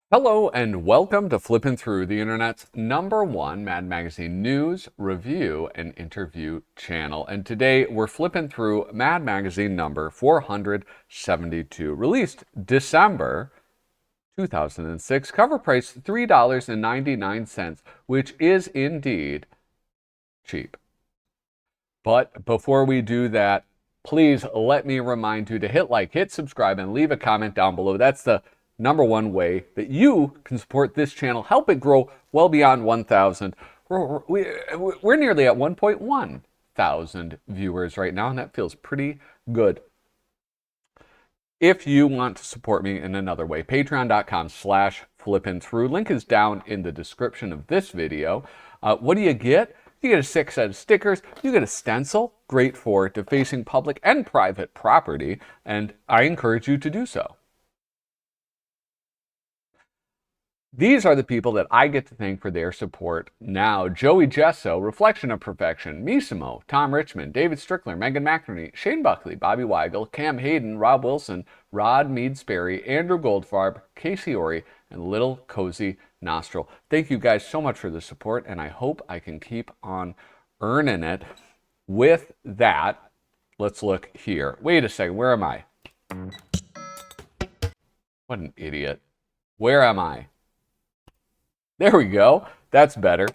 Hello and welcome to Flippin' Through, the internet's #1 Mad Magazine news, review, and interview channel. And today we're flipping through Mad Magazine number 472, released December 2006. Cover price $3.99, which is indeed cheap. But before we do that, please let me remind you to hit like, hit subscribe, and leave a comment down below. That's the #1 way that you can support this channel, help it grow well beyond 1,000. We're nearly at 1.1 thousand viewers right now, and that feels pretty good. If you want to support me in another way, patreon.com/flippinthrough. Link is down in the description of this video. What do you get? You get a 6 set of stickers. You get a stencil, great for defacing public and private property, and I encourage you to do so. These are the people that I get to thank for their support now. Joey Gesso, Reflection of Perfection, Misimo, Tom Richmond, David Strickler, Megan McNerney, Shane Buckley, Bobby Weigel, Cam Hayden, Rob Wilson, Rod Mead-Sperry, Andrew Goldfarb, Casey Ori, and Little Cozy Nostril. Thank you guys so much for the support, and I hope I can keep on earning it. With that, let's look here. Wait a second, where am I? What an idiot. Where am I? There we go. That's better.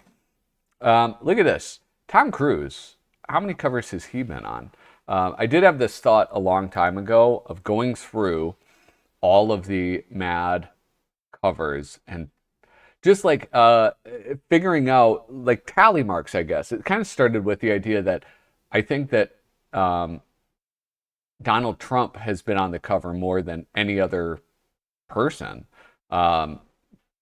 Look at this. Tom Cruise. How many covers has he been on? I did have this thought a long time ago of going through all of the MAD covers and just like figuring out like tally marks, I guess. It kind of started with the idea that I think that Donald Trump has been on the cover more than any other person.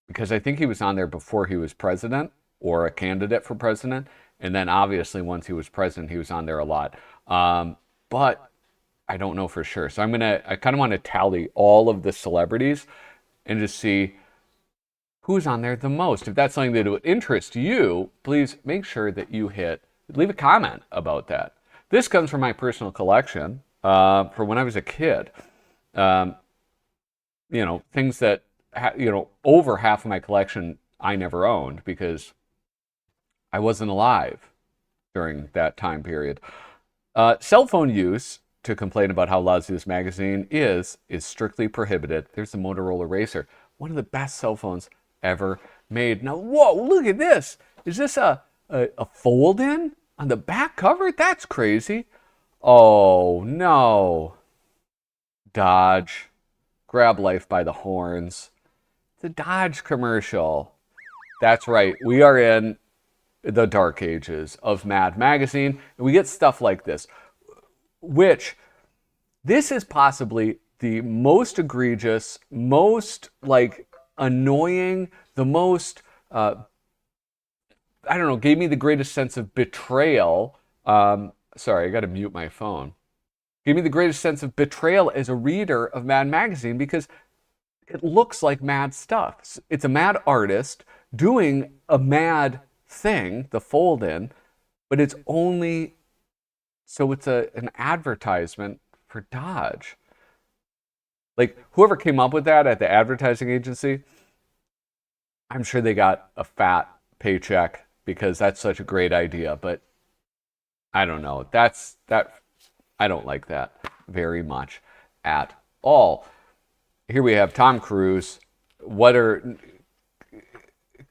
Because I think he was on there before he was president or a candidate for president. And then obviously once he was president, he was on there a lot. But I don't know for sure. So I kind of want to tally all of the celebrities and just see who's on there the most. If that's something that would interest you, please make sure that you leave a comment about that. This comes from my personal collection for when I was a kid. Things that, over half of my collection I never owned because I wasn't alive during that time period. Cell phone use, to complain about how lousy this magazine is strictly prohibited. There's the Motorola Racer, one of the best cell phones ever made. Now, whoa, look at this. Is this a fold-in on the back cover? That's crazy. Oh, no. Dodge. Grab life by the horns. The Dodge commercial. That's right. We are in the dark ages of Mad Magazine, and we get stuff like this, which this is possibly the most egregious, most annoying, the most, gave me the greatest sense of betrayal. Sorry, I got to mute my phone. Gave me the greatest sense of betrayal as a reader of Mad Magazine because it looks like Mad stuff. It's a Mad artist doing a Mad thing, the fold-in, but it's only, so it's an advertisement for Dodge. Like, whoever came up with that at the advertising agency, I'm sure they got a fat paycheck because that's such a great idea, but I don't know. I don't like that very much at all. Here we have Tom Cruise. What are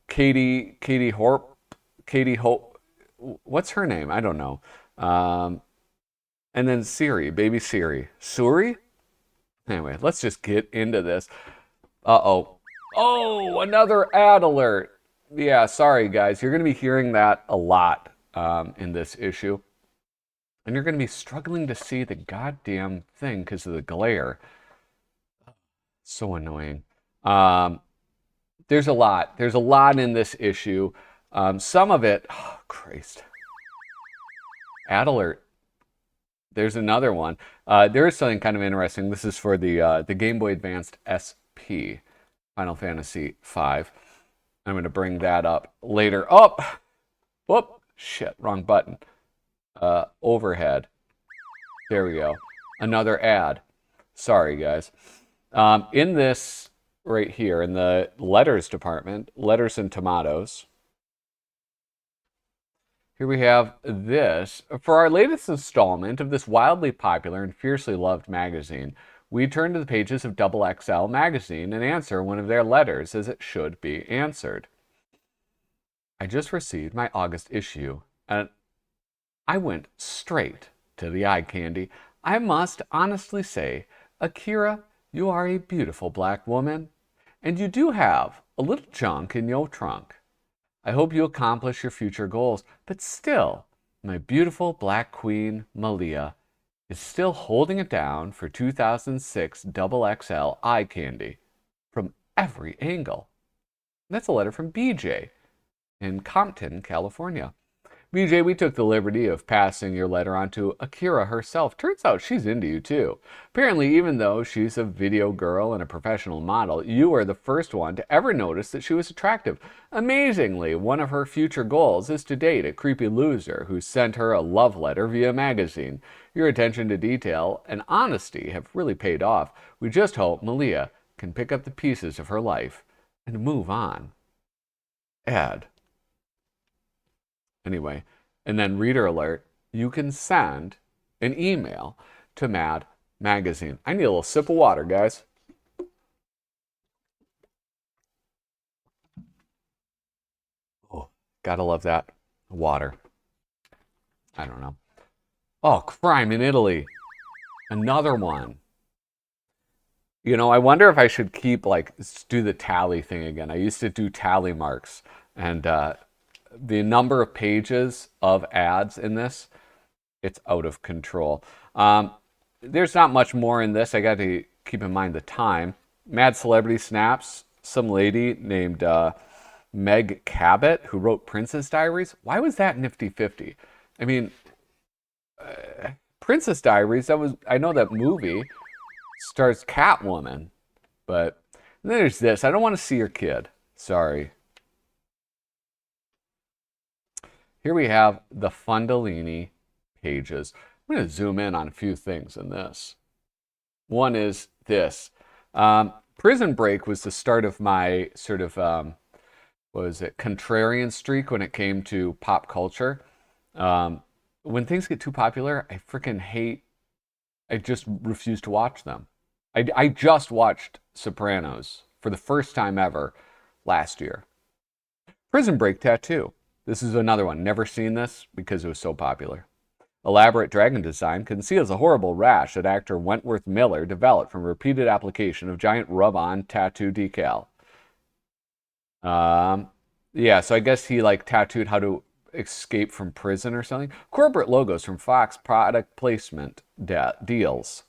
Katie Hope? What's her name? I don't know. And then Siri, baby Siri. Suri? Anyway, let's just get into this. Uh-oh. Oh, another ad alert. Yeah, sorry, guys. You're going to be hearing that a lot in this issue. And you're going to be struggling to see the goddamn thing because of the glare. So annoying. There's a lot. There's a lot in this issue. Some of it, oh, Christ. Ad alert. There's another one. There is something kind of interesting. This is for the Game Boy Advanced SP, Final Fantasy V. I'm going to bring that up later. Oh! Whoop! Shit, wrong button. Overhead. There we go. Another ad. Sorry, guys. In this right here in the letters department, letters and tomatoes. Here we have this. For our latest installment of this wildly popular and fiercely loved magazine, we turn to the pages of Double XL magazine and answer one of their letters as it should be answered. I just received my August issue, and I went straight to the eye candy. I must honestly say, Akira, you are a beautiful black woman, and you do have a little junk in your trunk. I hope you accomplish your future goals, but still, my beautiful black queen, Malia, is still holding it down for 2006 Double XL eye candy from every angle. That's a letter from BJ in Compton, California. BJ, we took the liberty of passing your letter on to Akira herself. Turns out she's into you too. Apparently, even though she's a video girl and a professional model, you are the first one to ever notice that she was attractive. Amazingly, one of her future goals is to date a creepy loser who sent her a love letter via magazine. Your attention to detail and honesty have really paid off. We just hope Malia can pick up the pieces of her life and move on. Ed. Anyway, and then reader alert, you can send an email to MAD Magazine. I need a little sip of water, guys. Oh, gotta love that water. I don't know. Oh, Crime in Italy. Another one. You know, I wonder if I should keep, like, do the tally thing again. I used to do tally marks, and the number of pages of ads in this, it's out of control. There's not much more in this. I got to keep in mind the time. Mad Celebrity Snaps, some lady named Meg Cabot who wrote Princess Diaries. Why was that Nifty 50? I mean, Princess Diaries, I know that movie stars Catwoman, but then there's this. I don't want to see your kid. Sorry. Here we have the Fundalini pages. I'm going to zoom in on a few things in this. One is this. Prison Break was the start of my sort of, contrarian streak when it came to pop culture. When things get too popular, I freaking hate, I just refuse to watch them. I just watched Sopranos for the first time ever last year. Prison Break tattoo. This is another one. Never seen this because it was so popular. Elaborate dragon design conceals a horrible rash that actor Wentworth Miller developed from repeated application of giant rub-on tattoo decal. Yeah, so I guess he like tattooed how to escape from prison or something. Corporate logos from Fox product placement deals.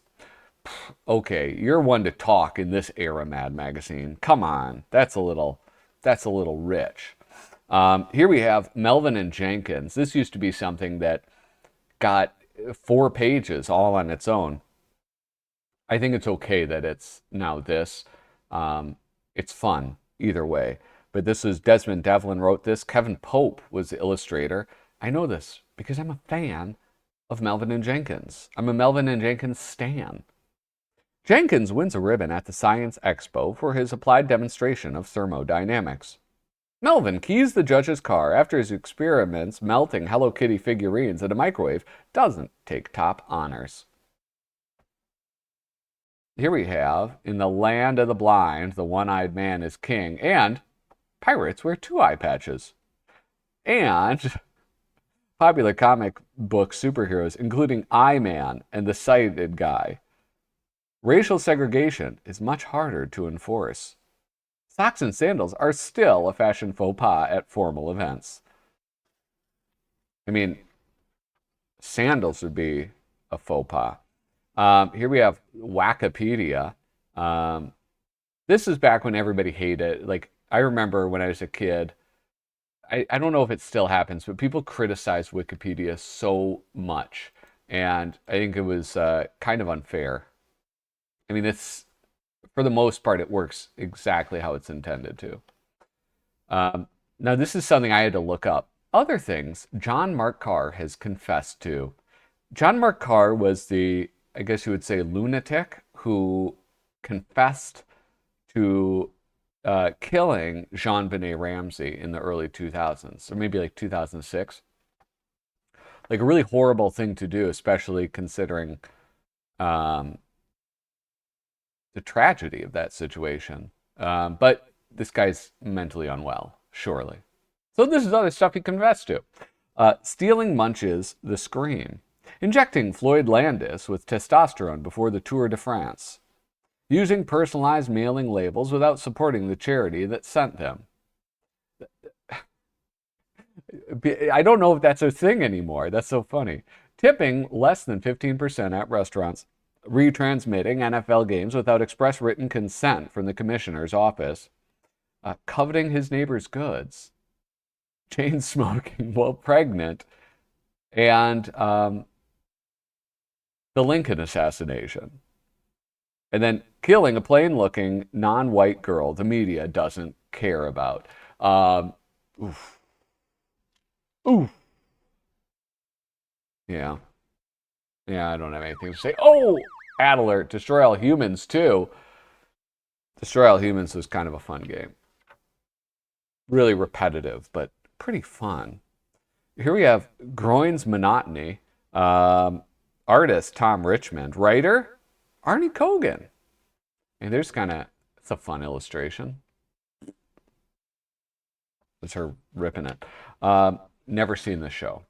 Okay, you're one to talk in this era, Mad Magazine. Come on, that's a little rich. Here we have Melvin and Jenkins. This used to be something that got 4 pages all on its own. I think it's okay that it's now this. It's fun either way. But this is Desmond Devlin wrote this. Kevin Pope was the illustrator. I know this because I'm a fan of Melvin and Jenkins. I'm a Melvin and Jenkins stan. Jenkins wins a ribbon at the Science Expo for his applied demonstration of thermodynamics. Melvin keys the judge's car after his experiments melting Hello Kitty figurines in a microwave doesn't take top honors. Here we have, in the land of the blind, the one-eyed man is king, and pirates wear 2 eye patches. And popular comic book superheroes, including I-Man and the Sighted Guy. Racial segregation is much harder to enforce. Socks and sandals are still a fashion faux pas at formal events. I mean, sandals would be a faux pas. Here we have Wikipedia. This is back when everybody hated it. Like, I remember when I was a kid, I don't know if it still happens, but people criticize Wikipedia so much. And I think it was kind of unfair. I mean, it's, for the most part, it works exactly how it's intended to. Now, this is something I had to look up. Other things John Mark Carr has confessed to. John Mark Carr was the, I guess you would say, lunatic who confessed to killing Jean-Benet Ramsey in the early 2000s, or maybe like 2006. Like a really horrible thing to do, especially considering um, the tragedy of that situation. But this guy's mentally unwell, surely. So this is other stuff he confessed to. Stealing Munch's The Scream. Injecting Floyd Landis with testosterone before the Tour de France. Using personalized mailing labels without supporting the charity that sent them. I don't know if that's a thing anymore. That's so funny. Tipping less than 15% at restaurants. Retransmitting NFL games without express written consent from the commissioner's office. Coveting his neighbor's goods. Chain smoking while pregnant. And the Lincoln assassination. And then killing a plain-looking, non-white girl the media doesn't care about. Oof. Oof. Yeah. Yeah, I don't have anything to say. Oh! Ad alert. Destroy All Humans, too. Destroy All Humans was kind of a fun game. Really repetitive, but pretty fun. Here we have Groin's Monotony. Artist, Tom Richmond. Writer, Arnie Kogan. And there's it's a fun illustration. It's her ripping it. Never seen the show.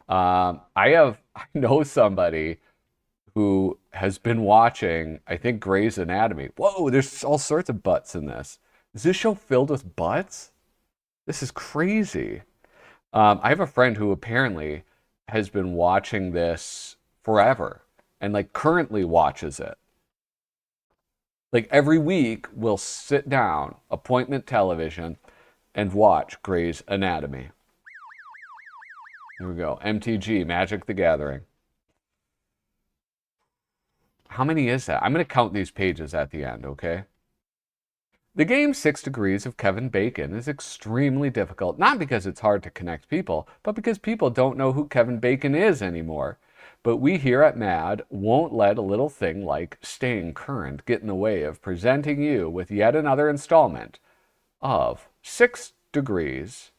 I know somebody who has been watching, I think, Grey's Anatomy. Whoa, there's all sorts of butts in this. Is this show filled with butts? This is crazy. I have a friend who apparently has been watching this forever and like currently watches it. Like every week we'll sit down, appointment television, and watch Grey's Anatomy. Here we go. MTG, Magic the Gathering. How many is that? I'm going to count these pages at the end, okay? The game 6 Degrees of Kevin Bacon is extremely difficult, not because it's hard to connect people, but because people don't know who Kevin Bacon is anymore. But we here at MAD won't let a little thing like staying current get in the way of presenting you with yet another installment of 6 Degrees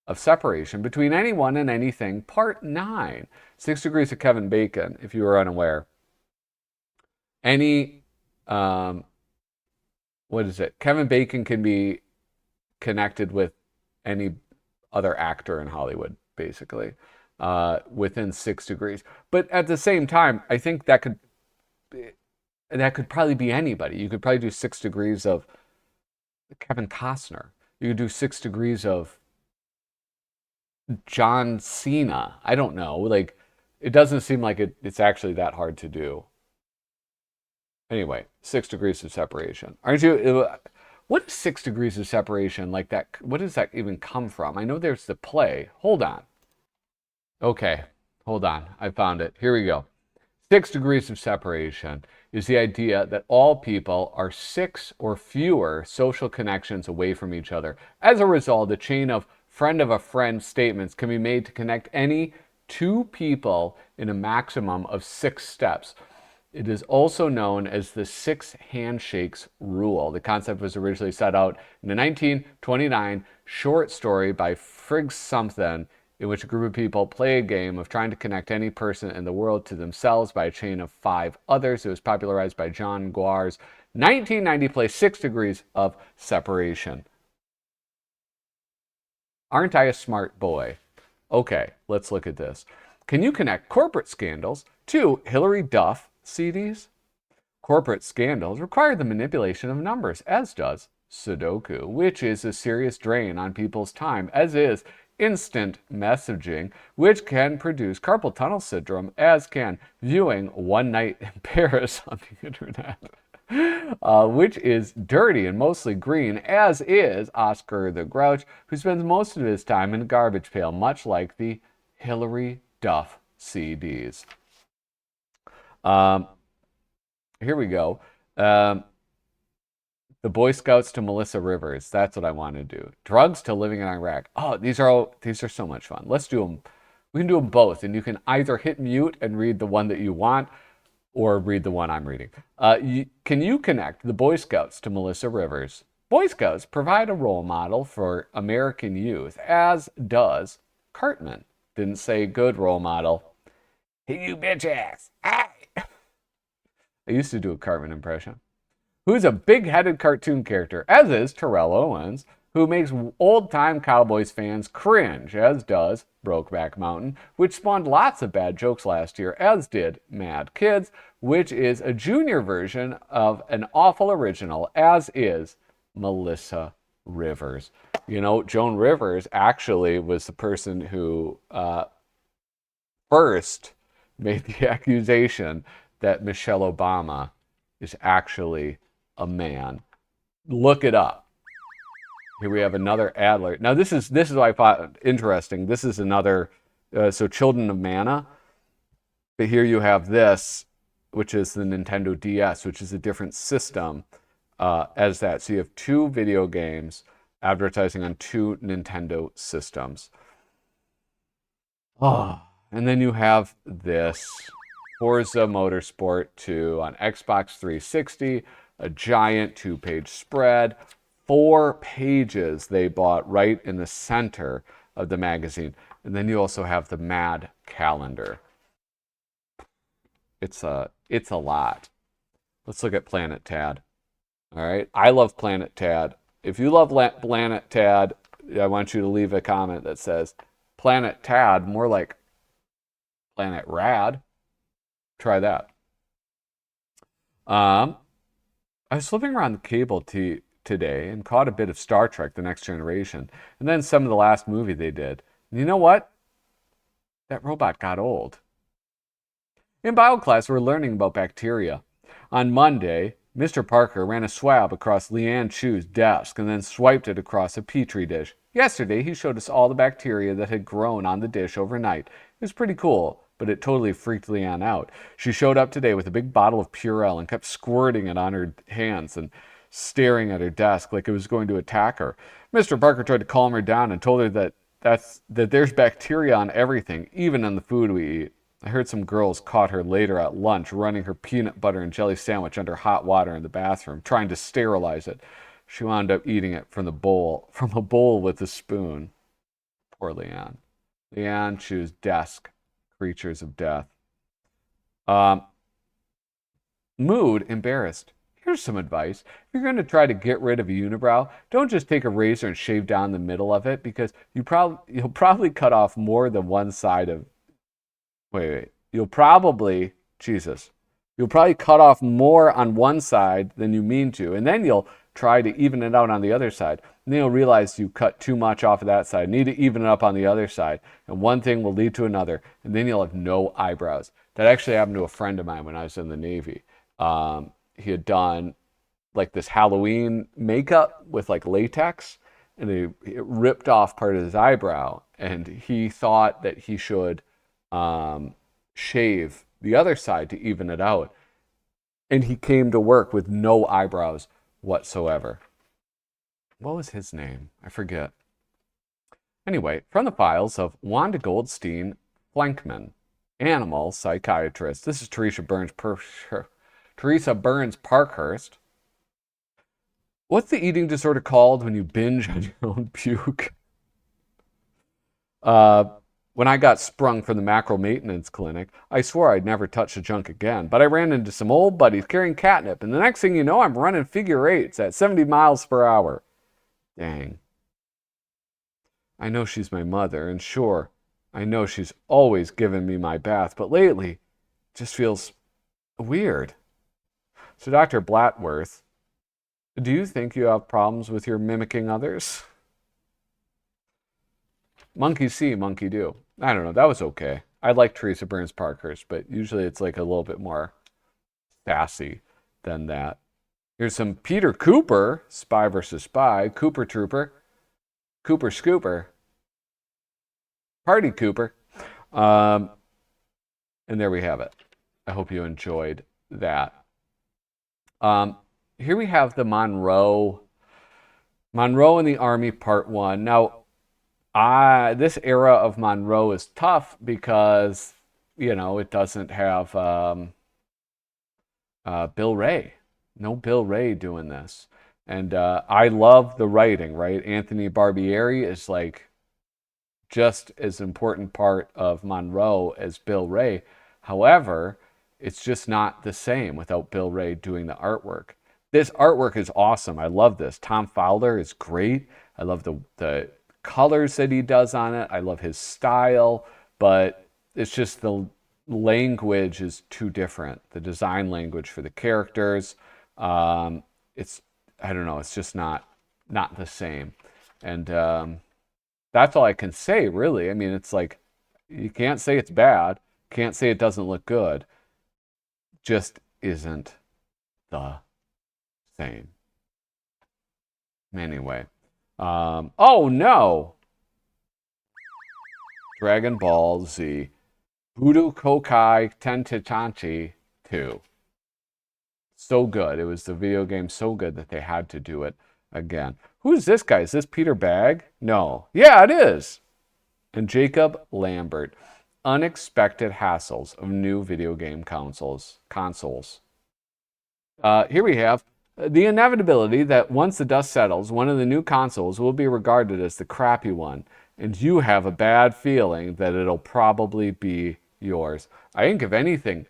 of Separation Between Anyone and Anything, Part 9. 6 Degrees of Kevin Bacon, if you were unaware. What is it? Kevin Bacon can be connected with any other actor in Hollywood, basically, within 6 degrees. But at the same time, I think that could probably be anybody. You could probably do 6 degrees of Kevin Costner. You could do 6 degrees of John Cena. I don't know. Like, it doesn't seem like it's actually that hard to do. Anyway, 6 degrees of separation. Aren't you? What is 6 degrees of separation like that? What does that even come from? I know there's the play. Hold on. Okay, hold on. I found it. Here we go. 6 degrees of separation is the idea that all people are 6 or fewer social connections away from each other. As a result, a chain of friend of a friend statements can be made to connect any 2 people in a maximum of 6 steps. It is also known as the 6 handshakes rule. The concept was originally set out in a 1929 short story by Frigg Something, in which a group of people play a game of trying to connect any person in the world to themselves by a chain of 5 others. It was popularized by John Guar's 1990 play 6 Degrees of Separation. Aren't I a smart boy? Okay, let's look at this. Can you connect corporate scandals to Hillary Duff CDs? Corporate scandals require the manipulation of numbers, as does Sudoku, which is a serious drain on people's time, as is instant messaging, which can produce carpal tunnel syndrome, as can viewing One Night in Paris on the internet, which is dirty and mostly green, as is Oscar the Grouch, who spends most of his time in a garbage pail, much like the Hillary Duff CDs. Here we go. The Boy Scouts to Melissa Rivers. That's what I want to do. Drugs to living in Iraq. Oh, these are so much fun. Let's do them. We can do them both, and you can either hit mute and read the one that you want, or read the one I'm reading. Can you connect the Boy Scouts to Melissa Rivers? Boy Scouts provide a role model for American youth, as does Cartman. Didn't say good role model. Hey, you bitch ass. Hey. I used to do a Cartman impression. Who's a big-headed cartoon character, as is Terrell Owens, who makes old-time Cowboys fans cringe, as does Brokeback Mountain, which spawned lots of bad jokes last year, as did Mad Kids, which is a junior version of an awful original, as is Melissa Rivers. You know, Joan Rivers actually was the person who first made the accusation that Michelle Obama is actually a man. Look it up. Here we have another Adler. Now this is what I thought interesting. This is another so Children of Mana. But here you have this, which is the Nintendo DS, which is a different system as that. So you have two video games advertising on two Nintendo systems. Oh, and then you have this Forza Motorsport 2 on Xbox 360, a giant 2-page spread, 4 pages they bought right in the center of the magazine. And then you also have the MAD calendar. It's a lot. Let's look at Planet Tad. All right. I love Planet Tad. If you love Planet Tad, I want you to leave a comment that says Planet Tad, more like Planet Rad. Try that. I was flipping around the cable today and caught a bit of Star Trek: The Next Generation, and then some of the last movie they did. And you know what? That robot got old. In bio class, we're learning about bacteria. On Monday, Mr. Parker ran a swab across Leanne Chu's desk and then swiped it across a petri dish. Yesterday, he showed us all the bacteria that had grown on the dish overnight. It was pretty cool, but it totally freaked Leanne out. She showed up today with a big bottle of Purell and kept squirting it on her hands and staring at her desk like it was going to attack her. Mr. Parker tried to calm her down and told her that there's bacteria on everything, even on the food we eat. I heard some girls caught her later at lunch running her peanut butter and jelly sandwich under hot water in the bathroom, trying to sterilize it. She wound up eating it from a bowl with a spoon. Poor Leanne. Leanne Chu's desk. Creatures of death. Mood, embarrassed. Here's some advice. If you're going to try to get rid of a unibrow, don't just take a razor and shave down the middle of it, because you'll probably cut off more than one side of... Wait. You'll probably cut off more on one side than you mean to, and then you'll try to even it out on the other side. And then you'll realize you cut too much off of that side. Need to even it up on the other side. And one thing will lead to another. And then you'll have no eyebrows. That actually happened to a friend of mine when I was in the Navy. He had done like this Halloween makeup with like latex. And it ripped off part of his eyebrow. And he thought that he should shave the other side to even it out. And he came to work with no eyebrows whatsoever. What was his name? I forget. Anyway, from the files of Wanda Goldstein Flankman, animal psychiatrist. This is Teresa Burns Parkhurst. What's the eating disorder called when you binge on your own puke? When I got sprung from the macro maintenance clinic, I swore I'd never touch a junk again, but I ran into some old buddies carrying catnip, and the next thing you know, I'm running figure eights at 70 miles per hour. Dang. I know she's my mother, and sure, I know she's always given me my bath, but lately, it just feels weird. So, Dr. Blatworth, do you think you have problems with your mimicking others? Monkey see, monkey do. I don't know. That was okay. I like Teresa Burns Parkhurst, but usually it's like a little bit more sassy than that. Here's some Peter Kuper, Spy versus Spy, Cooper Trooper, Cooper Scooper, Party Cooper. And there we have it. I hope you enjoyed that. Here we have the Monroe in the Army Part 1. Now, this era of Monroe is tough because, it doesn't have Bill Ray. No Bill Ray doing this. And I love the writing, right? Anthony Barbieri is like just as important part of Monroe as Bill Ray. However, it's just not the same without Bill Ray doing the artwork. This artwork is awesome. I love this. Tom Fowler is great. I love the colors that he does on it. I love his style, but it's just the language is too different. The design language for the characters, it's I don't know. It's just not the same, and that's all I can say, really. I mean, it's like you can't say it's bad, can't say it doesn't look good. Just isn't the same. Anyway, oh no, Dragon Ball Z, Budo Kokai Tentachanchi 2. So good. It was the video game so good that they had to do it again. Who is this guy? Is this Peter Bagg? No. Yeah, it is. And Jacob Lambert. Unexpected hassles of new video game consoles. Here we have the inevitability that once the dust settles, one of the new consoles will be regarded as the crappy one, and you have a bad feeling that it'll probably be yours. I think if anything,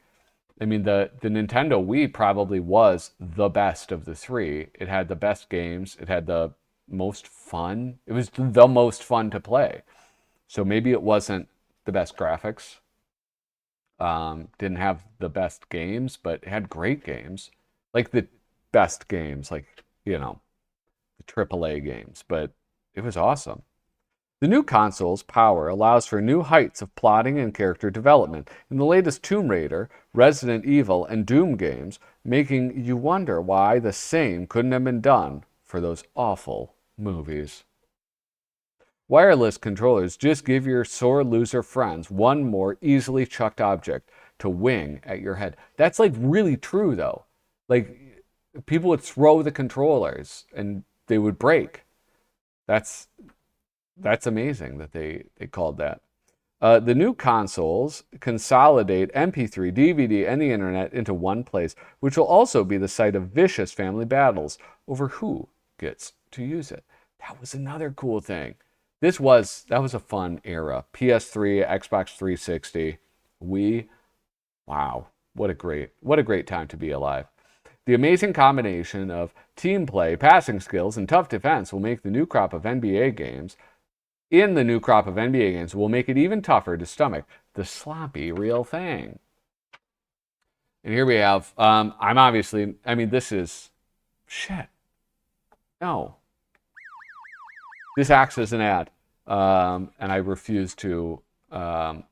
I mean, the Nintendo Wii probably was the best of the three. It had the best games. It had the most fun. It was the most fun to play. So maybe it wasn't the best graphics. Didn't have the best games, but it had great games. Like the best games, like, you know, the AAA games. But it was awesome. The new console's power allows for new heights of plotting and character development in the latest Tomb Raider, Resident Evil, and Doom games, making you wonder why the same couldn't have been done for those awful movies. Wireless controllers just give your sore loser friends one more easily chucked object to wing at your head. That's like really true though. Like people would throw the controllers and they would break. That's amazing that they called that. The new consoles consolidate MP3, DVD, and the internet into one place, which will also be the site of vicious family battles over who gets to use it. That was another cool thing. That was a fun era. PS3, Xbox 360, Wii. Wow, what a great time to be alive. The amazing combination of team play, passing skills, and tough defense will make the new crop of NBA games. In the new crop of NBA games will make it even tougher to stomach the sloppy real thing. And here we have, this is, shit. No. This acts as an ad. And I refuse to, yeah.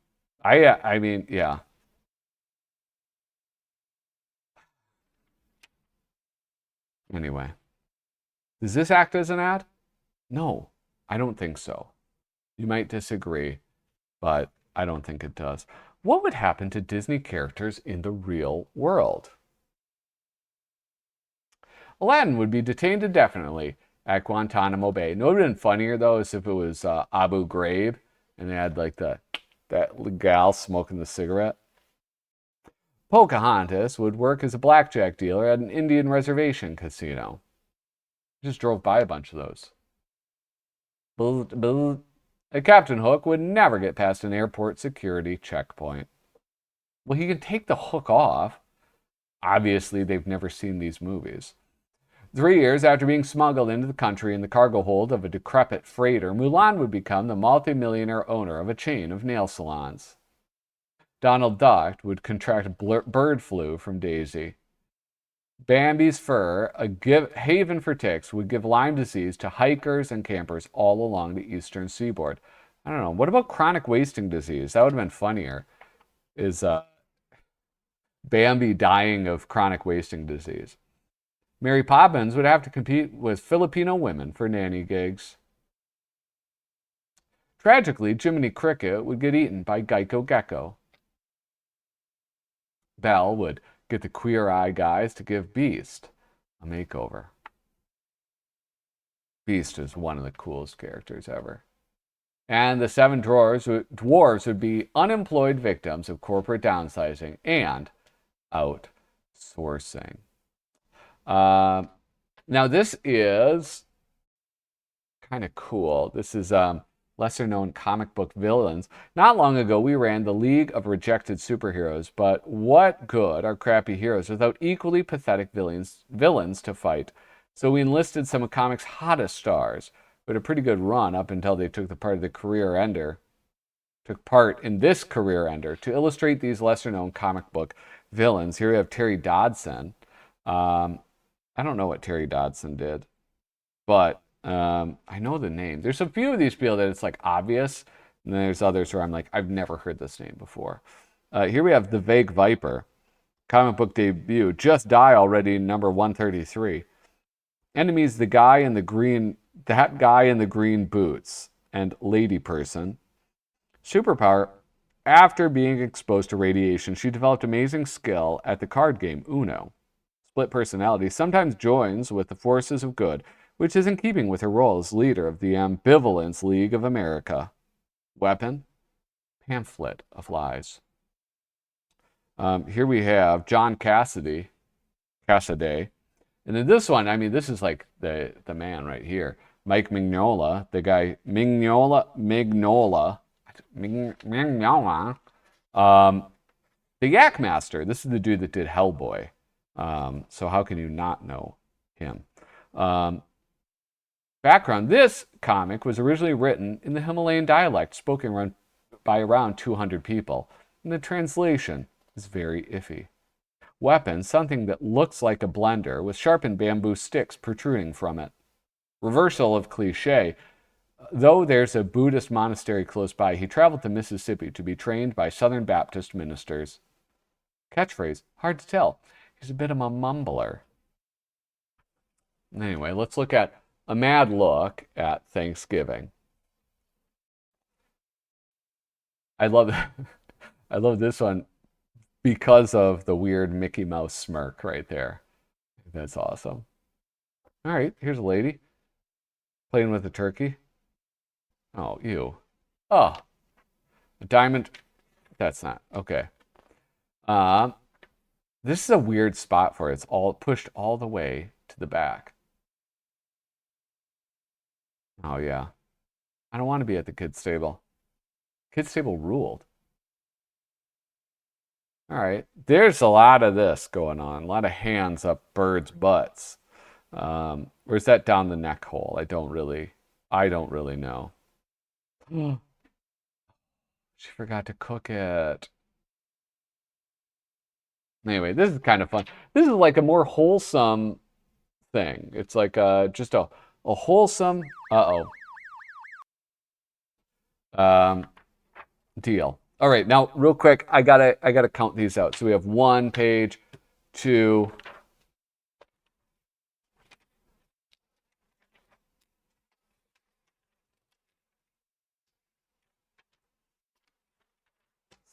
Anyway. Does this act as an ad? No, I don't think so. You might disagree, but I don't think it does. What would happen to Disney characters in the real world? Aladdin would be detained indefinitely at Guantanamo Bay. No, it would have been funnier, though, is if it was Abu Ghraib, and they had, like, that gal smoking the cigarette. Pocahontas would work as a blackjack dealer at an Indian reservation casino. Just drove by a bunch of those. Captain Hook would never get past an airport security checkpoint. Well, he can take the hook off. Obviously, they've never seen these movies. 3 years after being smuggled into the country in the cargo hold of a decrepit freighter, Mulan would become the multimillionaire owner of a chain of nail salons. Donald Duck would contract bird flu from Daisy. Bambi's fur, a haven for ticks, would give Lyme disease to hikers and campers all along the eastern seaboard. I don't know. What about chronic wasting disease? That would have been funnier. Is Bambi dying of chronic wasting disease? Mary Poppins would have to compete with Filipino women for nanny gigs. Tragically, Jiminy Cricket would get eaten by Geico Gecko. Belle would get the Queer Eye guys to give Beast a makeover. Beast is one of the coolest characters ever. And the 7 dwarves would be unemployed victims of corporate downsizing and outsourcing. sourcing. Now this is kind of cool. This is lesser known comic book villains. Not long ago, we ran the League of Rejected Superheroes, but what good are crappy heroes without equally pathetic villains to fight? So we enlisted some of comics' hottest stars, who had a pretty good run up until they took part in this career ender, to illustrate these lesser known comic book villains. Here we have Terry Dodson. I don't know what Terry Dodson did, but I know the name. There's a few of these people that it's like obvious, and then there's others where I'm like, I've never heard this name before. Here we have the Vague Viper, comic book debut, just die already, number 133. Enemies: that guy in the green boots, and Lady Person. Superpower: after being exposed to radiation, she developed amazing skill at the card game Uno. Split personality, sometimes joins with the forces of good, which is in keeping with her role as leader of the Ambivalence League of America. Weapon: pamphlet of lies. Here we have John Cassaday. And then this one, I mean, this is like the man right here. Mike Mignola, the guy, Mignola. The Yak Master. This is the dude that did Hellboy. So how can you not know him? Background: this comic was originally written in the Himalayan dialect, spoken by around 200 people. And the translation is very iffy. Weapon: something that looks like a blender with sharpened bamboo sticks protruding from it. Reversal of cliche: though there's a Buddhist monastery close by, he traveled to Mississippi to be trained by Southern Baptist ministers. Catchphrase: hard to tell. He's a bit of a mumbler. Anyway, let's look at a mad look at Thanksgiving. I love this one because of the weird Mickey Mouse smirk right there. That's awesome. All right, here's a lady playing with a turkey. Oh, ew. Oh, a diamond. That's not okay. This is a weird spot for it. It's all pushed all the way to the back. Oh yeah, I don't want to be at the kids' table. Kids' table ruled. All right, there's a lot of this going on. A lot of hands up birds' butts. Or is that down the neck hole? I don't really know. She forgot to cook it. Anyway, this is kind of fun. This is like a more wholesome thing. It's like just a wholesome deal. All right, now real quick, I gotta count these out. So we have 1 page, 2,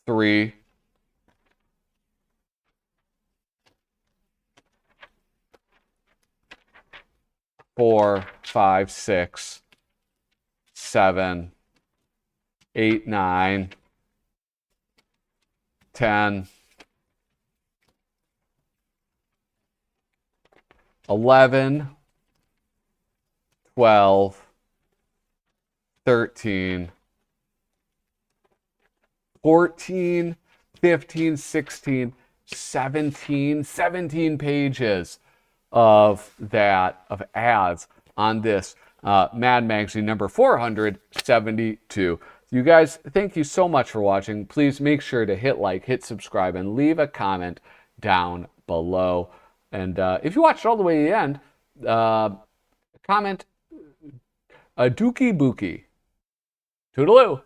3, 4, 5, 6, 7, 8, 9, 10, 11, 12, 13, 14, 15, 16, 17 pages of ads on this Mad Magazine number 472. You guys, thank you so much for watching. Please make sure to hit like, hit subscribe, and leave a comment down below. And if you watched all the way to the end, comment a dookie bookie. Toodaloo.